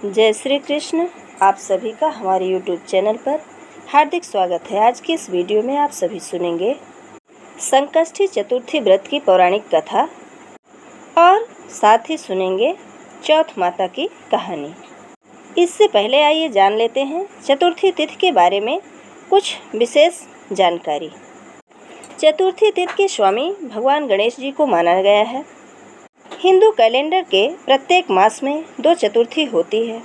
जय श्री कृष्ण। आप सभी का हमारे YouTube चैनल पर हार्दिक स्वागत है। आज की इस वीडियो में आप सभी सुनेंगे संकष्टी चतुर्थी व्रत की पौराणिक कथा और साथ ही सुनेंगे चौथ माता की कहानी। इससे पहले आइए जान लेते हैं चतुर्थी तिथि के बारे में कुछ विशेष जानकारी। चतुर्थी तिथि के स्वामी भगवान गणेश जी को माना गया है। हिंदू कैलेंडर के प्रत्येक मास में 2 चतुर्थी होती है।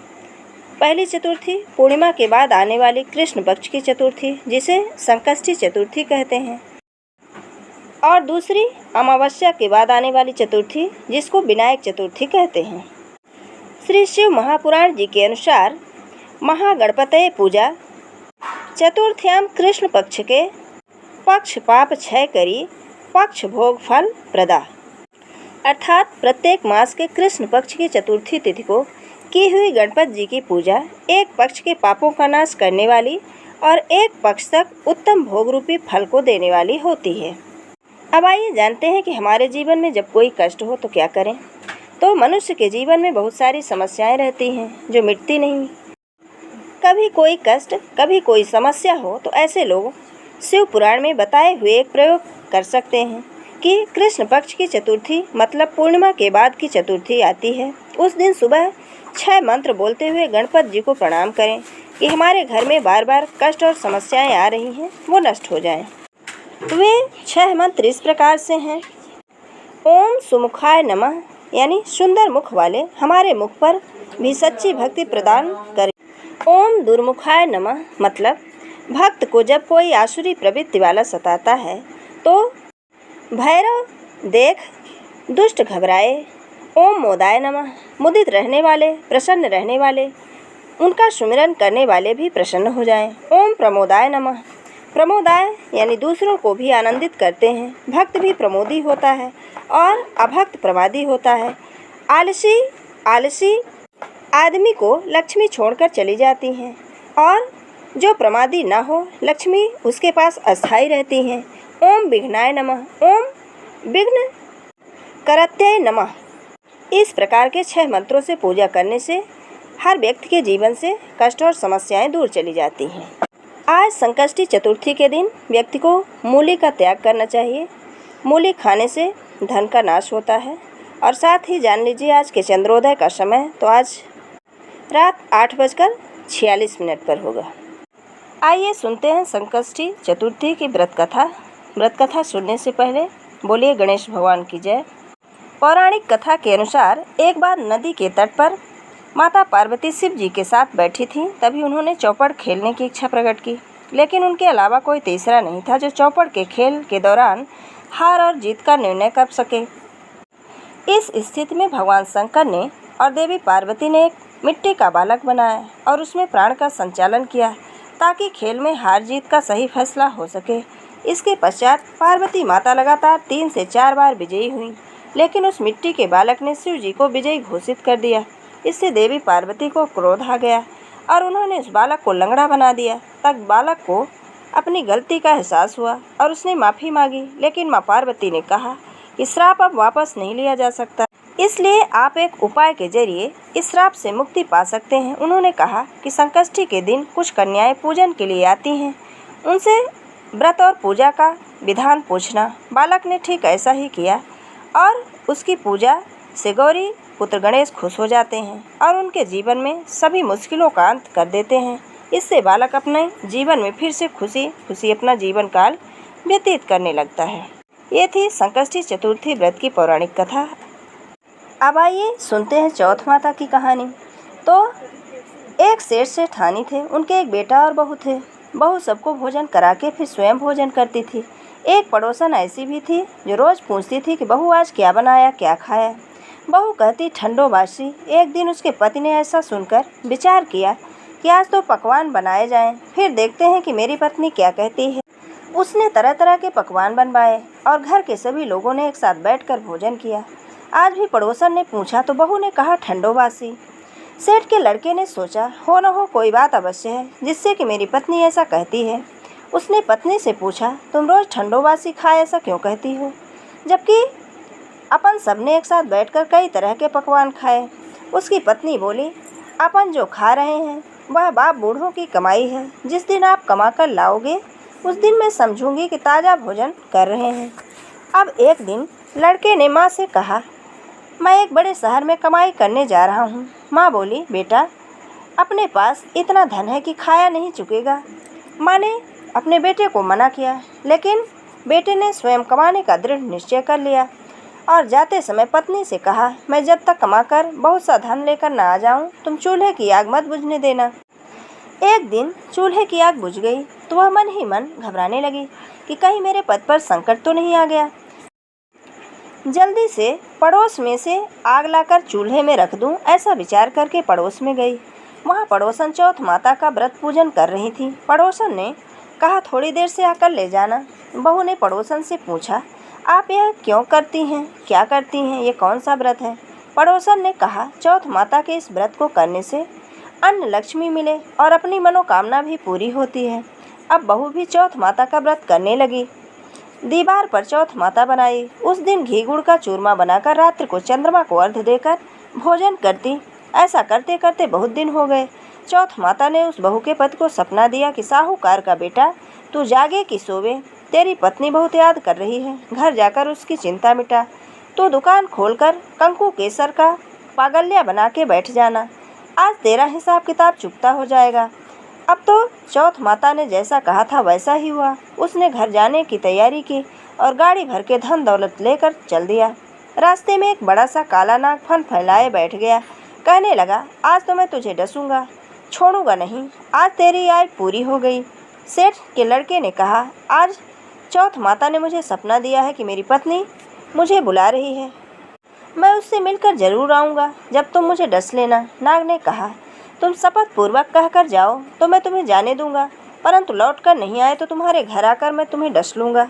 पहली चतुर्थी पूर्णिमा के बाद आने वाली कृष्ण पक्ष की चतुर्थी, जिसे संकष्टी चतुर्थी कहते हैं, और दूसरी अमावस्या के बाद आने वाली चतुर्थी, जिसको विनायक चतुर्थी कहते हैं। श्री शिव महापुराण जी के अनुसार महागणपतये पूजा चतुर्थ्याम कृष्ण पक्ष के पक्ष पाप क्षय करी पक्ष भोग फल प्रदा, अर्थात प्रत्येक मास के कृष्ण पक्ष की चतुर्थी तिथि को की हुई गणपति जी की पूजा एक पक्ष के पापों का नाश करने वाली और एक पक्ष तक उत्तम भोग रूपी फल को देने वाली होती है। अब आइए जानते हैं कि हमारे जीवन में जब कोई कष्ट हो तो क्या करें। तो मनुष्य के जीवन में बहुत सारी समस्याएं रहती हैं जो मिटती नहीं। कभी कोई कष्ट, कभी कोई समस्या हो तो ऐसे लोग शिव पुराण में बताए हुए एक प्रयोग कर सकते हैं कि कृष्ण पक्ष की चतुर्थी मतलब पूर्णिमा के बाद की चतुर्थी आती है। उस दिन सुबह 6 मंत्र बोलते हुए गणपति जी को प्रणाम करें कि हमारे घर में बार बार कष्ट और समस्याएं आ रही हैं, वो नष्ट हो जाएं। वे 6 मंत्र इस प्रकार से हैं। ओम सुमुखाय नमः, यानी सुंदर मुख वाले हमारे मुख पर भी सच्ची भक्ति प्रदान करें। ओम दुर्मुखाय नमः, मतलब भक्त को जब कोई आसुरी प्रवृत्ति वाला सताता है तो भैरव देख दुष्ट घबराए। ओम मोदाय नमः, मुदित रहने वाले, प्रसन्न रहने वाले, उनका सुमिरन करने वाले भी प्रसन्न हो जाएं। ओम प्रमोदाय नमः, प्रमोदाय यानी दूसरों को भी आनंदित करते हैं। भक्त भी प्रमोदी होता है और अभक्त प्रमादी होता है। आलसी आदमी को लक्ष्मी छोड़कर चली जाती हैं और जो प्रमादी ना हो, लक्ष्मी उसके पास अस्थायी रहती हैं। ओम विघ्नाय नमः, ओम विघ्न करत्याय नमः। इस प्रकार के 6 मंत्रों से पूजा करने से हर व्यक्ति के जीवन से कष्ट और समस्याएं दूर चली जाती हैं। आज संकष्टी चतुर्थी के दिन व्यक्ति को मूली का त्याग करना चाहिए। मूली खाने से धन का नाश होता है। और साथ ही जान लीजिए आज के चंद्रोदय का समय तो आज रात 8:46 पर होगा। आइए सुनते हैं संकष्टी चतुर्थी की व्रत कथा। व्रत कथा सुनने से पहले बोलिए गणेश भगवान की जय। पौराणिक कथा के अनुसार एक बार नदी के तट पर माता पार्वती शिव जी के साथ बैठी थीं। तभी उन्होंने चौपड़ खेलने की इच्छा प्रकट की, लेकिन उनके अलावा कोई तीसरा नहीं था जो चौपड़ के खेल के दौरान हार और जीत का निर्णय कर सके। इस स्थिति में भगवान शंकर ने और देवी पार्वती ने एक मिट्टी का बालक बनाया और उसमें प्राण का संचालन किया ताकि खेल में हार जीत का सही फैसला हो सके। इसके पश्चात पार्वती माता लगातार 3 से 4 बार विजयी हुई, लेकिन उस मिट्टी के बालक ने शिव जी को विजयी घोषित कर दिया। इससे देवी पार्वती को क्रोध आ गया और उन्होंने उस बालक को लंगड़ा बना दिया। तब बालक को अपनी गलती का एहसास हुआ और उसने माफ़ी मांगी, लेकिन माँ पार्वती ने कहा कि श्राप अब वापस नहीं लिया जा सकता, इसलिए आप एक उपाय के जरिए इस श्राप से मुक्ति पा सकते हैं। उन्होंने कहा कि संकष्टी के दिन कुछ कन्याएं पूजन के लिए आती हैं, उनसे व्रत और पूजा का विधान पूछना। बालक ने ठीक ऐसा ही किया और उसकी पूजा से गौरी पुत्र गणेश खुश हो जाते हैं और उनके जीवन में सभी मुश्किलों का अंत कर देते हैं। इससे बालक अपने जीवन में फिर से खुशी अपना जीवन काल व्यतीत करने लगता है। ये थी संकष्टी चतुर्थी व्रत की पौराणिक कथा। अब आइए सुनते हैं चौथ माता की कहानी। तो एक सेठ से ठानी थे, उनके एक बेटा और बहू थे। बहू सबको भोजन करा के फिर स्वयं भोजन करती थी। एक पड़ोसन ऐसी भी थी जो रोज़ पूछती थी कि बहू आज क्या बनाया, क्या खाया। बहू कहती ठंडो बासी। एक दिन उसके पति ने ऐसा सुनकर विचार किया कि आज तो पकवान बनाए जाएं, फिर देखते हैं कि मेरी पत्नी क्या कहती है। उसने तरह तरह के पकवान बनवाए और घर के सभी लोगों ने एक साथ बैठकर भोजन किया। आज भी पड़ोसन ने पूछा तो बहू ने कहा ठंडो बासी। सेठ के लड़के ने सोचा हो न हो कोई बात अवश्य है जिससे कि मेरी पत्नी ऐसा कहती है। उसने पत्नी से पूछा तुम रोज़ ठंडो बासी खाए ऐसा क्यों कहती हो, जबकि अपन सबने एक साथ बैठकर कई तरह के पकवान खाए। उसकी पत्नी बोली अपन जो खा रहे हैं वह बाप बूढ़ों की कमाई है। जिस दिन आप कमा कर लाओगे उस दिन मैं समझूंगी कि ताज़ा भोजन कर रहे हैं। अब एक दिन लड़के ने माँ से कहा, मैं एक बड़े शहर में कमाई करने जा रहा हूँ। माँ बोली, बेटा अपने पास इतना धन है कि खाया नहीं चुकेगा। माँ ने अपने बेटे को मना किया, लेकिन बेटे ने स्वयं कमाने का दृढ़ निश्चय कर लिया और जाते समय पत्नी से कहा, मैं जब तक कमाकर बहुत सा धन लेकर न आ जाऊं, तुम चूल्हे की आग मत बुझने देना। एक दिन चूल्हे की आग बुझ गई तो वह मन ही मन घबराने लगी कि कहीं मेरे पति पर संकट तो नहीं आ गया। जल्दी से पड़ोस में से आग लाकर चूल्हे में रख दूं, ऐसा विचार करके पड़ोस में गई। वहाँ पड़ोसन चौथ माता का व्रत पूजन कर रही थी। पड़ोसन ने कहा, थोड़ी देर से आकर ले जाना। बहू ने पड़ोसन से पूछा, आप यह क्यों करती हैं, क्या करती हैं, ये कौन सा व्रत है? पड़ोसन ने कहा, चौथ माता के इस व्रत को करने से अन्न लक्ष्मी मिले और अपनी मनोकामना भी पूरी होती है। अब बहू भी चौथ माता का व्रत करने लगी। दीवार पर चौथ माता बनाई। उस दिन घी गुड़ का चूरमा बनाकर रात्रि को चंद्रमा को अर्घ्य देकर भोजन करती। ऐसा करते करते बहुत दिन हो गए। चौथ माता ने उस बहू के पति को सपना दिया कि साहूकार का बेटा, तू जागे कि सोवे, तेरी पत्नी बहुत याद कर रही है, घर जाकर उसकी चिंता मिटा। तो दुकान खोलकर कंकु केसर का पागल्या बना के बैठ जाना। आज तेरा हिसाब किताब चुकता हो जाएगा। अब तो चौथ माता ने जैसा कहा था वैसा ही हुआ। उसने घर जाने की तैयारी की और गाड़ी भर के धन दौलत लेकर चल दिया। रास्ते में एक बड़ा सा काला नाग फन फैलाए बैठ गया। कहने लगा, आज तो मैं तुझे डसूंगा, छोड़ूंगा नहीं। आज तेरी आय पूरी हो गई। सेठ के लड़के ने कहा, आज चौथ माता ने मुझे सपना दिया है कि मेरी पत्नी मुझे बुला रही है, मैं उससे मिलकर जरूर आऊँगा। जब तुम मुझे डस लेना। नाग ने कहा, तुम शपथ पूर्वक कहकर जाओ तो मैं तुम्हें जाने दूंगा, परंतु लौट कर नहीं आए तो तुम्हारे घर आकर मैं तुम्हें डस लूँगा।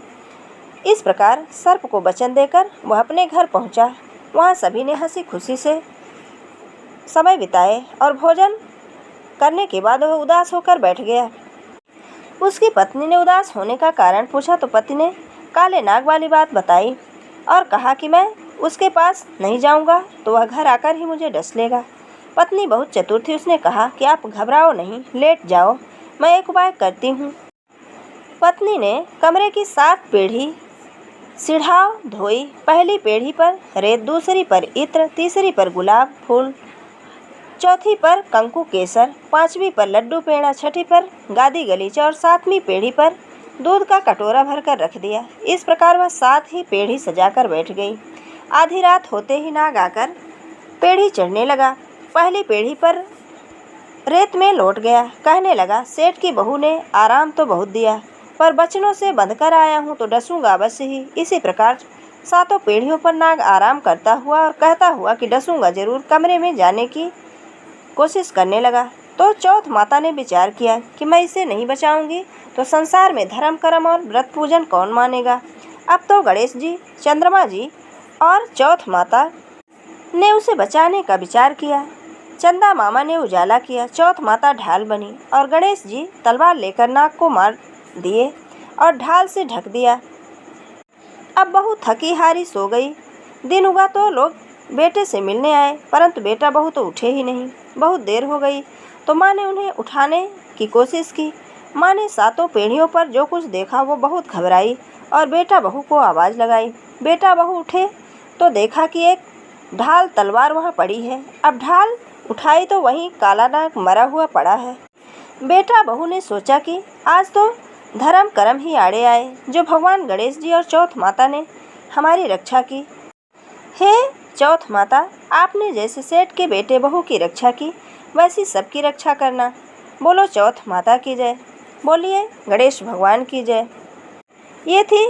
इस प्रकार सर्प को वचन देकर वह अपने घर पहुँचा। वहाँ सभी ने हंसी खुशी से समय बिताए और भोजन करने के बाद वह उदास होकर बैठ गया। उसकी पत्नी ने उदास होने का कारण पूछा तो पति ने काले नाग वाली बात बताई और कहा कि मैं उसके पास नहीं जाऊंगा तो वह घर आकर ही मुझे डस लेगा। पत्नी बहुत चतुर थी। उसने कहा कि आप घबराओ नहीं, लेट जाओ, मैं एक उपाय करती हूँ। पत्नी ने कमरे की 7 पीढ़ी सिढ़ाव धोई। पहली पीढ़ी पर रेत, दूसरी पर इत्र, तीसरी पर गुलाब फूल, चौथी पर कंकु केसर, 5वीं पर लड्डू पेड़ा, 6ठी पर गादी गलीचा और 7वीं पीढ़ी पर दूध का कटोरा भरकर रख दिया। इस प्रकार वह 7 ही पीढ़ी सजाकर बैठ गई। आधी रात होते ही नाग आकर पीढ़ी चढ़ने लगा। पहली पीढ़ी पर रेत में लौट गया। कहने लगा, सेठ की बहू ने आराम तो बहुत दिया, पर बचनों से बंधकर आया हूँ तो डसूंगा अवश्य ही। इसी प्रकार 7 पीढ़ियों पर नाग आराम करता हुआ और कहता हुआ कि डसूंगा जरूर, कमरे में जाने की कोशिश करने लगा। तो चौथ माता ने विचार किया कि मैं इसे नहीं बचाऊंगी तो संसार में धर्म कर्म और व्रत पूजन कौन मानेगा। अब तो गणेश जी, चंद्रमा जी और चौथ माता ने उसे बचाने का विचार किया। चंदा मामा ने उजाला किया, चौथ माता ढाल बनी और गणेश जी तलवार लेकर नाग को मार दिए और ढाल से ढक दिया। अब बहुत थकी हारी सो गई। दिन उगा तो लोग बेटे से मिलने आए, परंतु बेटा बहू तो उठे ही नहीं। बहुत देर हो गई तो माँ ने उन्हें उठाने की कोशिश की। माँ ने 7 पीढ़ियों पर जो कुछ देखा वो बहुत घबराई और बेटा बहू को आवाज़ लगाई। बेटा बहू उठे तो देखा कि एक ढाल तलवार वहाँ पड़ी है। अब ढाल उठाई तो वहीं काला नाग मरा हुआ पड़ा है। बेटा बहू ने सोचा कि आज तो धर्म कर्म ही आड़े आए, जो भगवान गणेश जी और चौथ माता ने हमारी रक्षा की। हे चौथ माता, आपने जैसे सेठ के बेटे बहू की रक्षा की वैसी सबकी रक्षा करना। बोलो चौथ माता की जय, बोलिए गणेश भगवान की जय। ये थी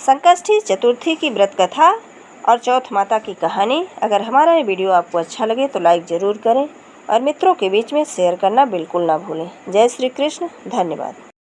संकष्टी चतुर्थी की व्रत कथा और चौथ माता की कहानी। अगर हमारा ये वीडियो आपको अच्छा लगे तो लाइक ज़रूर करें और मित्रों के बीच में शेयर करना बिल्कुल ना भूलें। जय श्री कृष्ण, धन्यवाद।